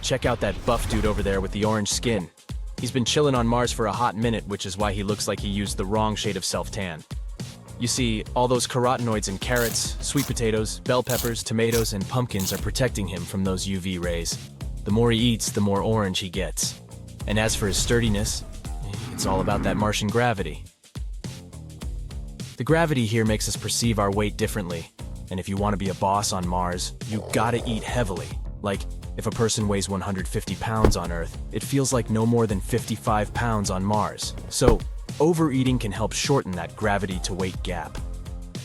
check out that buff dude over there with the orange skin. He's been chilling on Mars for a hot minute, which is why he looks like he used the wrong shade of self-tan. You see, all those carotenoids in carrots, sweet potatoes, bell peppers, tomatoes, and pumpkins are protecting him from those UV rays. The more he eats, the more orange he gets. And as for his sturdiness, it's all about that Martian gravity. The gravity here makes us perceive our weight differently. And if you want to be a boss on Mars, you gotta eat heavily. Like, if a person weighs 150 pounds on Earth, it feels like no more than 55 pounds on Mars. So, overeating can help shorten that gravity-to-weight gap.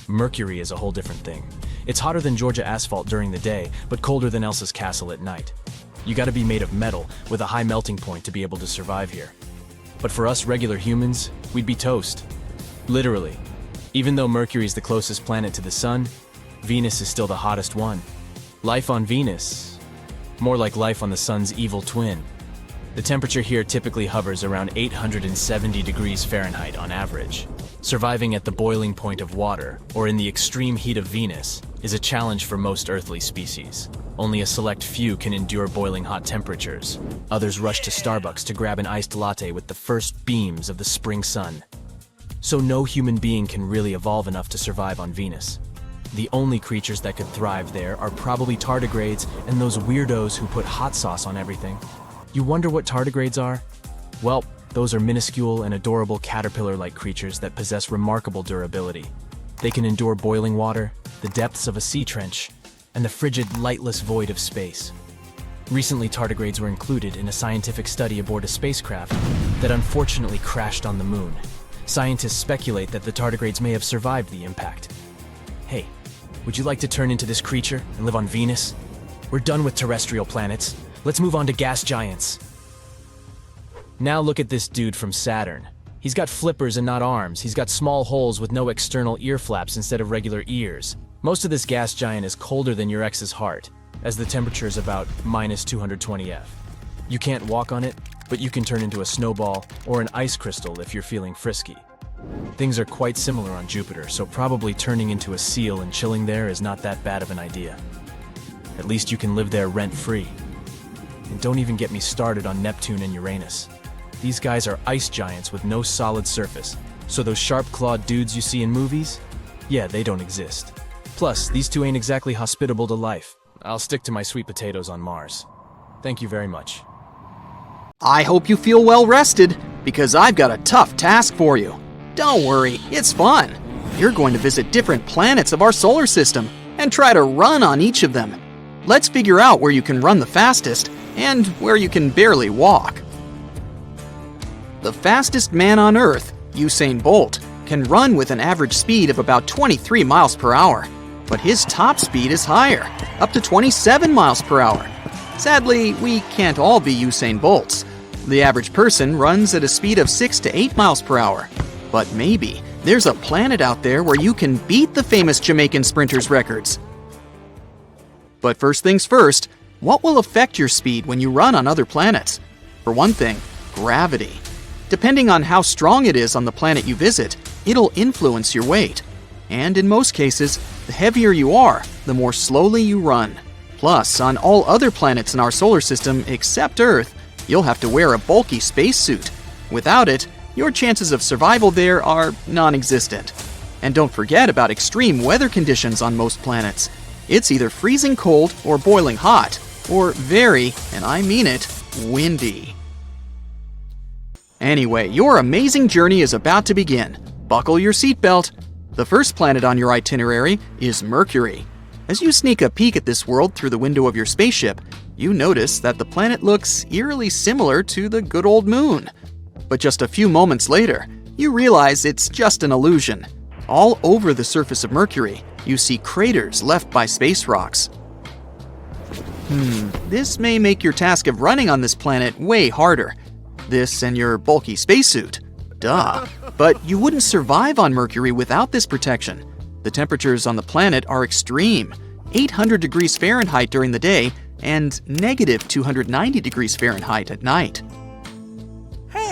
Mercury is a whole different thing. It's hotter than Georgia asphalt during the day, but colder than Elsa's castle at night. You gotta be made of metal with a high melting point to be able to survive here. But for us regular humans, we'd be toast. Literally. Even though Mercury is the closest planet to the Sun, Venus is still the hottest one. Life on Venus, more like life on the Sun's evil twin. The temperature here typically hovers around 870 degrees Fahrenheit on average. Surviving at the boiling point of water, or in the extreme heat of Venus, is a challenge for most earthly species. Only a select few can endure boiling hot temperatures. Others rush to Starbucks to grab an iced latte with the first beams of the spring sun. So no human being can really evolve enough to survive on Venus. The only creatures that could thrive there are probably tardigrades and those weirdos who put hot sauce on everything. You wonder what tardigrades are? Well, those are minuscule and adorable caterpillar-like creatures that possess remarkable durability. They can endure boiling water, the depths of a sea trench, and the frigid, lightless void of space. Recently, tardigrades were included in a scientific study aboard a spacecraft that unfortunately crashed on the moon. Scientists speculate that the tardigrades may have survived the impact. Hey, would you like to turn into this creature and live on Venus? We're done with terrestrial planets. Let's move on to gas giants. Now look at this dude from Saturn. He's got flippers and not arms. He's got small holes with no external ear flaps instead of regular ears. Most of this gas giant is colder than your ex's heart, as the temperature is about minus 220 F. You can't walk on it, but you can turn into a snowball or an ice crystal if you're feeling frisky. Things are quite similar on Jupiter, so probably turning into a seal and chilling there is not that bad of an idea. At least you can live there rent-free. And don't even get me started on Neptune and Uranus. These guys are ice giants with no solid surface, so those sharp-clawed dudes you see in movies? Yeah, they don't exist. Plus, these two ain't exactly hospitable to life. I'll stick to my sweet potatoes on Mars. Thank you very much. I hope you feel well rested, because I've got a tough task for you. Don't worry, it's fun. You're going to visit different planets of our solar system and try to run on each of them. Let's figure out where you can run the fastest and where you can barely walk. The fastest man on Earth, Usain Bolt, can run with an average speed of about 23 miles per hour, but his top speed is higher, up to 27 miles per hour. Sadly, we can't all be Usain Bolts. The average person runs at a speed of 6 to 8 miles per hour. But maybe there's a planet out there where you can beat the famous Jamaican sprinters' records. But first things first, what will affect your speed when you run on other planets? For one thing, gravity. Depending on how strong it is on the planet you visit, it'll influence your weight. And in most cases, the heavier you are, the more slowly you run. Plus, on all other planets in our solar system except Earth, you'll have to wear a bulky spacesuit. Without it, your chances of survival there are non-existent. And don't forget about extreme weather conditions on most planets. It's either freezing cold or boiling hot, or very, and I mean it, windy. Anyway, your amazing journey is about to begin. Buckle your seatbelt. The first planet on your itinerary is Mercury. As you sneak a peek at this world through the window of your spaceship, you notice that the planet looks eerily similar to the good old moon. But just a few moments later, you realize it's just an illusion. All over the surface of Mercury, you see craters left by space rocks. This may make your task of running on this planet way harder. This and your bulky spacesuit. Duh. But you wouldn't survive on Mercury without this protection. The temperatures on the planet are extreme, 800 degrees Fahrenheit during the day and negative 290 degrees Fahrenheit at night.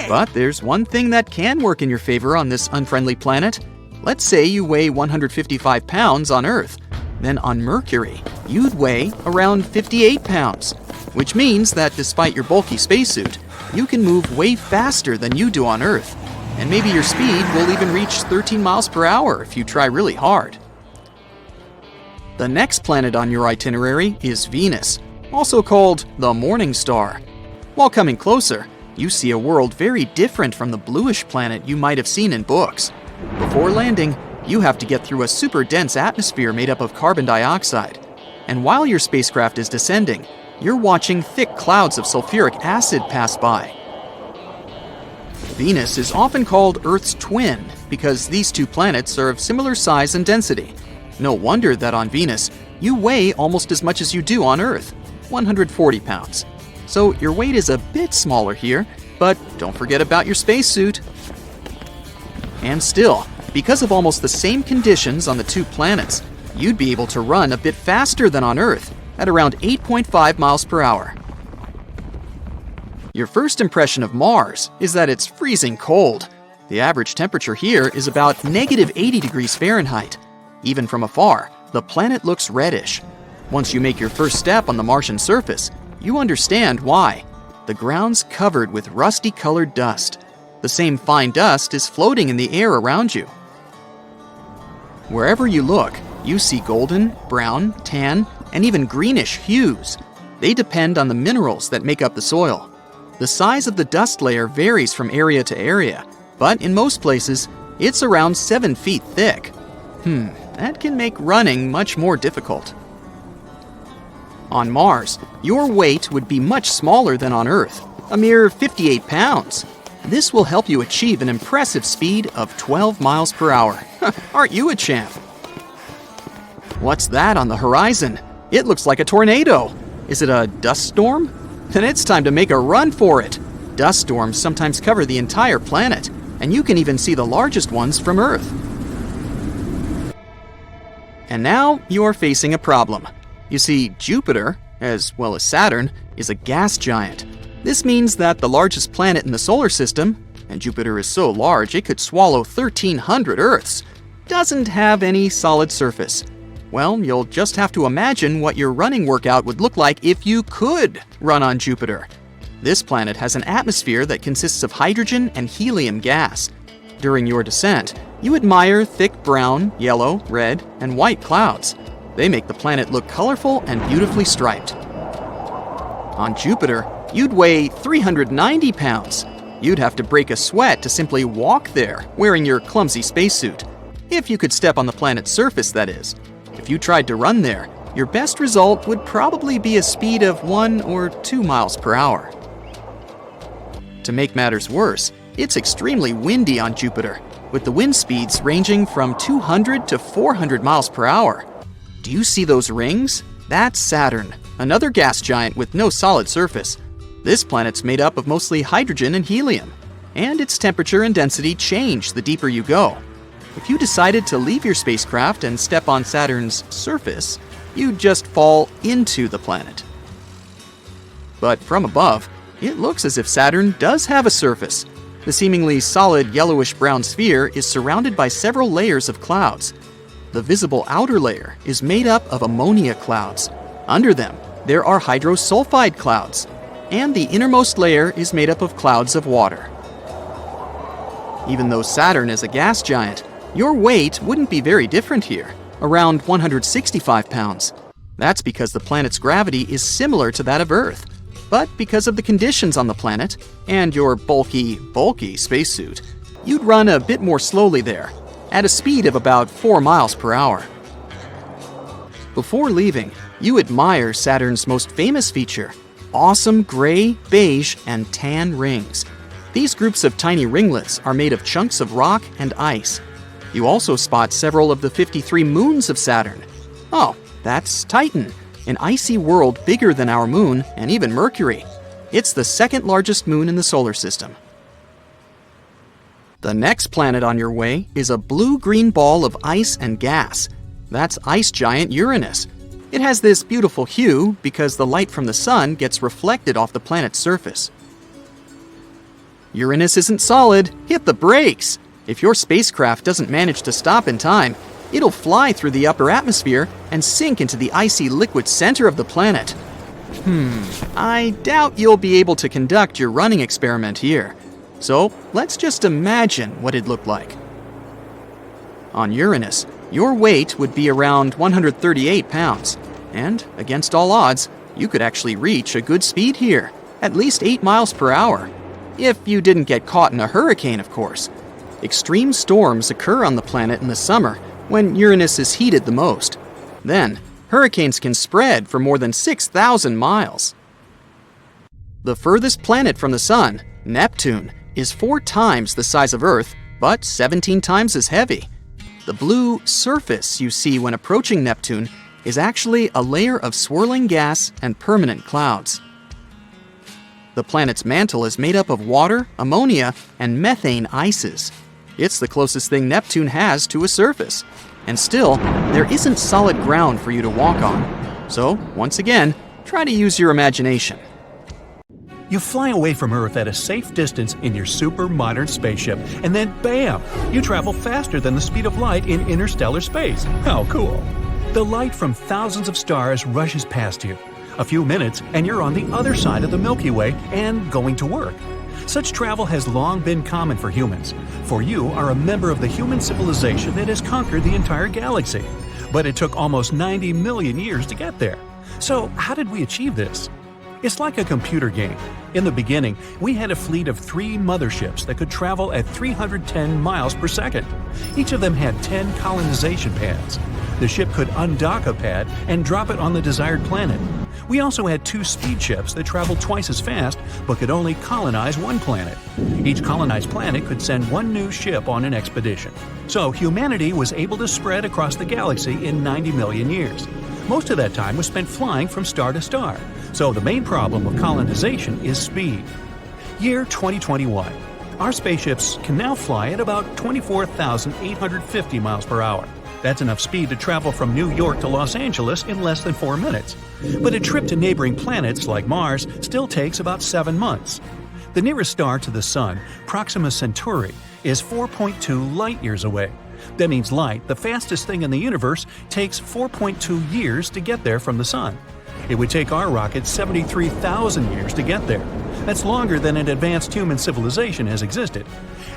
But there's one thing that can work in your favor on this unfriendly planet. Let's say you weigh 155 pounds on Earth. Then on Mercury, you'd weigh around 58 pounds. which means that despite your bulky spacesuit, you can move way faster than you do on Earth, and maybe your speed will even reach 13 miles per hour if you try really hard. The next planet on your itinerary is Venus, also called the Morning Star. While coming closer, you see a world very different from the bluish planet you might have seen in books. Before landing, you have to get through a super dense atmosphere made up of carbon dioxide. And while your spacecraft is descending, you're watching thick clouds of sulfuric acid pass by. Venus is often called Earth's twin because these two planets are of similar size and density. No wonder that on Venus, you weigh almost as much as you do on Earth, 140 pounds. So your weight is a bit smaller here, but don't forget about your spacesuit. And still, because of almost the same conditions on the two planets, you'd be able to run a bit faster than on Earth, at around 8.5 miles per hour. Your first impression of Mars is that it's freezing cold. The average temperature here is about negative 80 degrees Fahrenheit. Even from afar, the planet looks reddish. Once you make your first step on the Martian surface, you understand why. The ground's covered with rusty-colored dust. The same fine dust is floating in the air around you. Wherever you look, you see golden, brown, tan, and even greenish hues. They depend on the minerals that make up the soil. The size of the dust layer varies from area to area, but in most places, it's around 7 feet thick. That can make running much more difficult. On Mars, your weight would be much smaller than on Earth, a mere 58 pounds. This will help you achieve an impressive speed of 12 miles per hour. Aren't you a champ? What's that on the horizon? It looks like a tornado. Is it a dust storm? Then it's time to make a run for it. Dust storms sometimes cover the entire planet, and you can even see the largest ones from Earth. And now you're facing a problem. You see, Jupiter, as well as Saturn, is a gas giant. This means that the largest planet in the solar system, and Jupiter is so large it could swallow 1,300 Earths, doesn't have any solid surface. Well, you'll just have to imagine what your running workout would look like if you could run on Jupiter. This planet has an atmosphere that consists of hydrogen and helium gas. During your descent, you admire thick brown, yellow, red, and white clouds. They make the planet look colorful and beautifully striped. On Jupiter, you'd weigh 390 pounds. You'd have to break a sweat to simply walk there, wearing your clumsy spacesuit. If you could step on the planet's surface, that is. If you tried to run there, your best result would probably be a speed of 1 or 2 miles per hour. To make matters worse, it's extremely windy on Jupiter, with the wind speeds ranging from 200 to 400 miles per hour. Do you see those rings? That's Saturn, another gas giant with no solid surface. This planet's made up of mostly hydrogen and helium, and its temperature and density change the deeper you go. If you decided to leave your spacecraft and step on Saturn's surface, you'd just fall into the planet. But from above, it looks as if Saturn does have a surface. The seemingly solid yellowish-brown sphere is surrounded by several layers of clouds. The visible outer layer is made up of ammonia clouds. Under them, there are hydrosulfide clouds, and the innermost layer is made up of clouds of water. Even though Saturn is a gas giant, your weight wouldn't be very different here, around 165 pounds. That's because the planet's gravity is similar to that of Earth. But because of the conditions on the planet, and your bulky spacesuit, you'd run a bit more slowly there, at a speed of about 4 miles per hour. Before leaving, you admire Saturn's most famous feature, awesome gray, beige, and tan rings. These groups of tiny ringlets are made of chunks of rock and ice. You also spot several of the 53 moons of Saturn. Oh, that's Titan, an icy world bigger than our moon and even Mercury. It's the second largest moon in the solar system. The next planet on your way is a blue-green ball of ice and gas. That's ice giant Uranus. It has this beautiful hue because the light from the sun gets reflected off the planet's surface. Uranus isn't solid. Hit the brakes! If your spacecraft doesn't manage to stop in time, it'll fly through the upper atmosphere and sink into the icy liquid center of the planet. I doubt you'll be able to conduct your running experiment here. So let's just imagine what it'd look like. On Uranus, your weight would be around 138 pounds, and against all odds, you could actually reach a good speed here, at least 8 miles per hour. If you didn't get caught in a hurricane, of course. Extreme storms occur on the planet in the summer when Uranus is heated the most. Then, hurricanes can spread for more than 6,000 miles. The furthest planet from the Sun, Neptune, is 4 times the size of Earth, but 17 times as heavy. The blue surface you see when approaching Neptune is actually a layer of swirling gas and permanent clouds. The planet's mantle is made up of water, ammonia, and methane ices. It's the closest thing Neptune has to a surface. And still, there isn't solid ground for you to walk on. So, once again, try to use your imagination. You fly away from Earth at a safe distance in your super modern spaceship, and then bam! You travel faster than the speed of light in interstellar space. How cool! The light from thousands of stars rushes past you. A few minutes, and you're on the other side of the Milky Way and going to work. Such travel has long been common for humans, for you are a member of the human civilization that has conquered the entire galaxy. But it took almost 90 million years to get there. So, how did we achieve this? It's like a computer game. In the beginning, we had a fleet of 3 motherships that could travel at 310 miles per second. Each of them had 10 colonization pads. The ship could undock a pad and drop it on the desired planet. We also had 2 speed ships that traveled twice as fast but could only colonize 1 planet. Each colonized planet could send 1 new ship on an expedition. So humanity was able to spread across the galaxy in 90 million years. Most of that time was spent flying from star to star. So the main problem of colonization is speed. Year 2021. Our spaceships can now fly at about 24,850 miles per hour. That's enough speed to travel from New York to Los Angeles in less than 4 minutes. But a trip to neighboring planets like Mars still takes about 7 months. The nearest star to the Sun, Proxima Centauri, is 4.2 light-years away. That means light, the fastest thing in the universe, takes 4.2 years to get there from the Sun. It would take our rocket 73,000 years to get there. That's longer than an advanced human civilization has existed.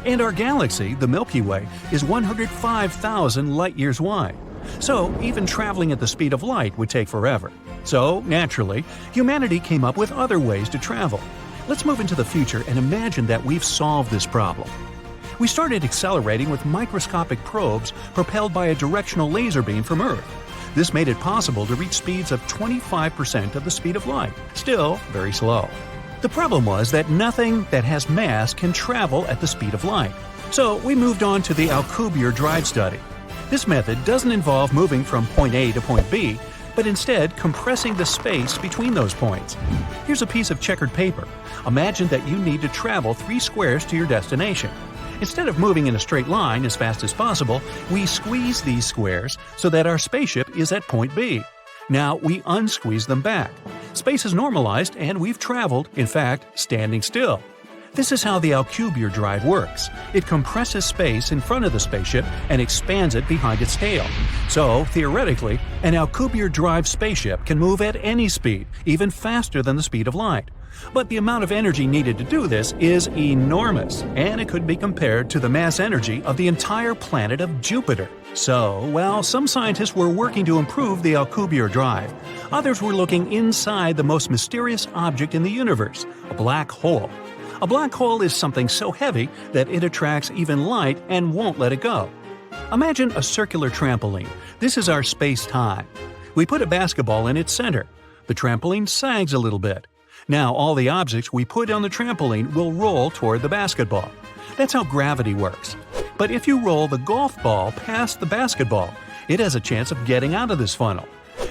And our galaxy, the Milky Way, is 105,000 light-years wide. So even traveling at the speed of light would take forever. So, naturally, humanity came up with other ways to travel. Let's move into the future and imagine that we've solved this problem. We started accelerating with microscopic probes propelled by a directional laser beam from Earth. This made it possible to reach speeds of 25% of the speed of light, still very slow. The problem was that nothing that has mass can travel at the speed of light. So we moved on to the Alcubierre drive study. This method doesn't involve moving from point A to point B, but instead compressing the space between those points. Here's a piece of checkered paper. Imagine that you need to travel 3 squares to your destination. Instead of moving in a straight line as fast as possible, we squeeze these squares so that our spaceship is at point B. Now we unsqueeze them back. Space is normalized and we've traveled, in fact, standing still. This is how the Alcubierre drive works. It compresses space in front of the spaceship and expands it behind its tail. So, theoretically, an Alcubierre drive spaceship can move at any speed, even faster than the speed of light. But the amount of energy needed to do this is enormous, and it could be compared to the mass energy of the entire planet of Jupiter. So, while some scientists were working to improve the Alcubierre drive, others were looking inside the most mysterious object in the universe, a black hole. A black hole is something so heavy that it attracts even light and won't let it go. Imagine a circular trampoline. This is our space-time. We put a basketball in its center. The trampoline sags a little bit. Now all the objects we put on the trampoline will roll toward the basketball. That's how gravity works. But if you roll the golf ball past the basketball, it has a chance of getting out of this funnel.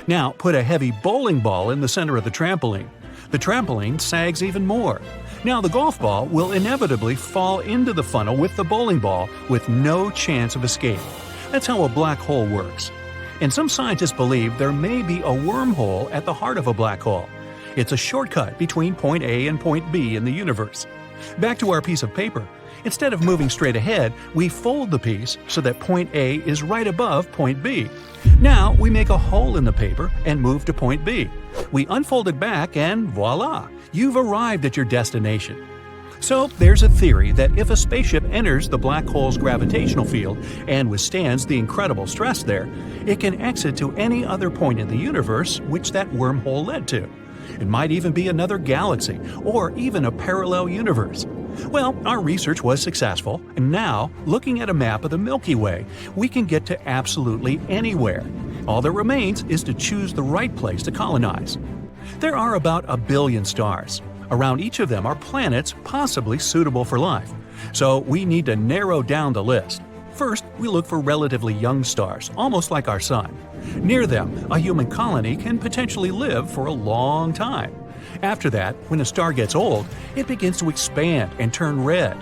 Now put a heavy bowling ball in the center of the trampoline. The trampoline sags even more. Now the golf ball will inevitably fall into the funnel with the bowling ball with no chance of escape. That's how a black hole works. And some scientists believe there may be a wormhole at the heart of a black hole. It's a shortcut between point A and point B in the universe. Back to our piece of paper. Instead of moving straight ahead, we fold the piece so that point A is right above point B. Now we make a hole in the paper and move to point B. We unfold it back and voila, you've arrived at your destination. So there's a theory that if a spaceship enters the black hole's gravitational field and withstands the incredible stress there, it can exit to any other point in the universe which that wormhole led to. It might even be another galaxy, or even a parallel universe. Well, our research was successful, and now, looking at a map of the Milky Way, we can get to absolutely anywhere. All that remains is to choose the right place to colonize. There are about 1 billion stars. Around each of them are planets possibly suitable for life. So we need to narrow down the list. First, we look for relatively young stars, almost like our Sun. Near them, a human colony can potentially live for a long time. After that, when a star gets old, it begins to expand and turn red.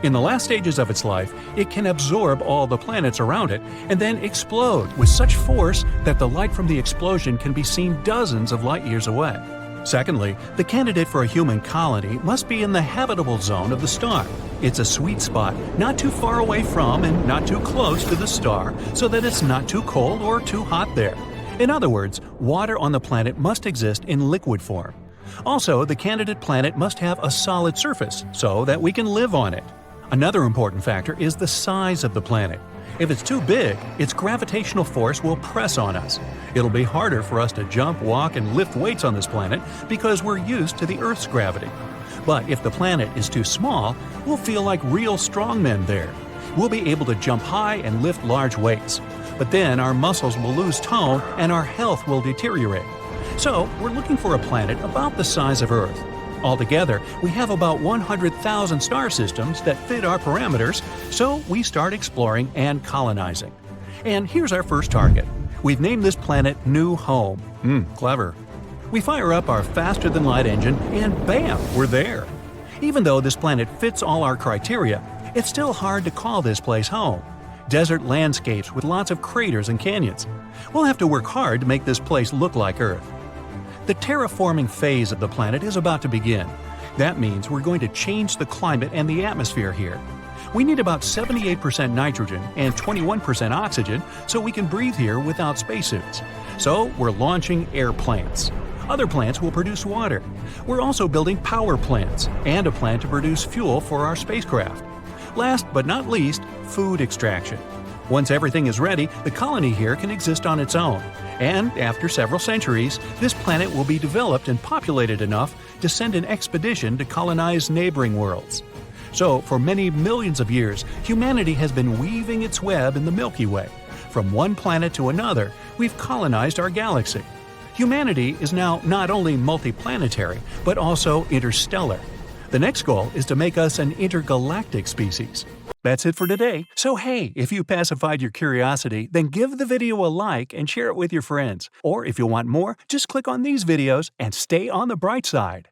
In the last stages of its life, it can absorb all the planets around it and then explode with such force that the light from the explosion can be seen dozens of light years away. Secondly, the candidate for a human colony must be in the habitable zone of the star. It's a sweet spot, not too far away from and not too close to the star, so that it's not too cold or too hot there. In other words, water on the planet must exist in liquid form. Also, the candidate planet must have a solid surface, so that we can live on it. Another important factor is the size of the planet. If it's too big, its gravitational force will press on us. It'll be harder for us to jump, walk, and lift weights on this planet because we're used to the Earth's gravity. But if the planet is too small, we'll feel like real strongmen there. We'll be able to jump high and lift large weights. But then our muscles will lose tone and our health will deteriorate. So we're looking for a planet about the size of Earth. Altogether, we have about 100,000 star systems that fit our parameters, so we start exploring and colonizing. And here's our first target. We've named this planet New Home. Clever. We fire up our faster-than-light engine, and bam, we're there. Even though this planet fits all our criteria, it's still hard to call this place home. Desert landscapes with lots of craters and canyons. We'll have to work hard to make this place look like Earth. The terraforming phase of the planet is about to begin. That means we're going to change the climate and the atmosphere here. We need about 78% nitrogen and 21% oxygen so we can breathe here without spacesuits. So we're launching air plants. Other plants will produce water. We're also building power plants and a plant to produce fuel for our spacecraft. Last but not least, food extraction. Once everything is ready, the colony here can exist on its own. And after several centuries, this planet will be developed and populated enough to send an expedition to colonize neighboring worlds. So, for many millions of years, humanity has been weaving its web in the Milky Way. From one planet to another, we've colonized our galaxy. Humanity is now not only multiplanetary, but also interstellar. The next goal is to make us an intergalactic species. That's it for today. So hey, if you pacified your curiosity, then give the video a like and share it with your friends. Or if you want more, just click on these videos and stay on the bright side.